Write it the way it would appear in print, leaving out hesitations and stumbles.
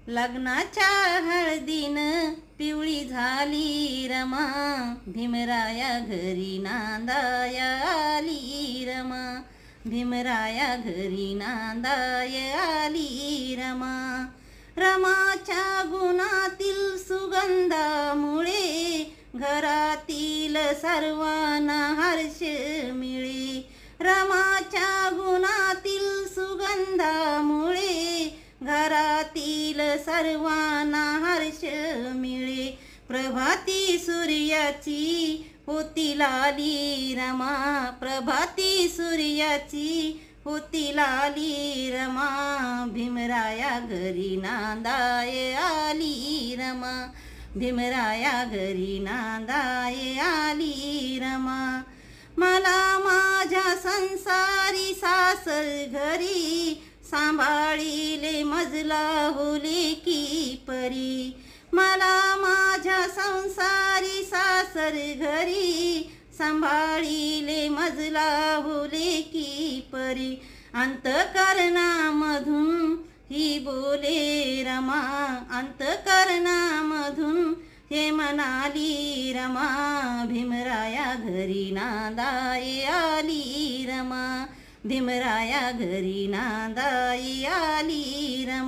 लग्नाच्या हळदीनं पिवळी झाली रमा, भीमराया घरी नांदाया आली रमा, भीमराया घरी नांदाया आली रमा. रमाच्या गुणातील सुगंधामुळे घरातील सर्वांना हर्ष मिळे. रमाच्या गुणातील सुगंधामुळे घरातील सर्वांना हर्ष मिळे. प्रभाती सूर्याची होती लाली रमा, प्रभाती सूर्याची होती लाली रमा, भीमराया घरी नांदाय आली रमा, भीमराया घरी नांदाय आली रमा. मला माझ्या संसारी सासर घरी, सांभाळिले मजला होले की परी. मला माझ्या संसारी सासर घरी, सांभाळिले मजला होले की परी. अंतःकरणामधून ही बोले रमा, अंतःकरणामधून हे म्हणाली रमा, भीमराया घरी नांदाय आली रमा, भीमराया घरी नांदाय आली रमा.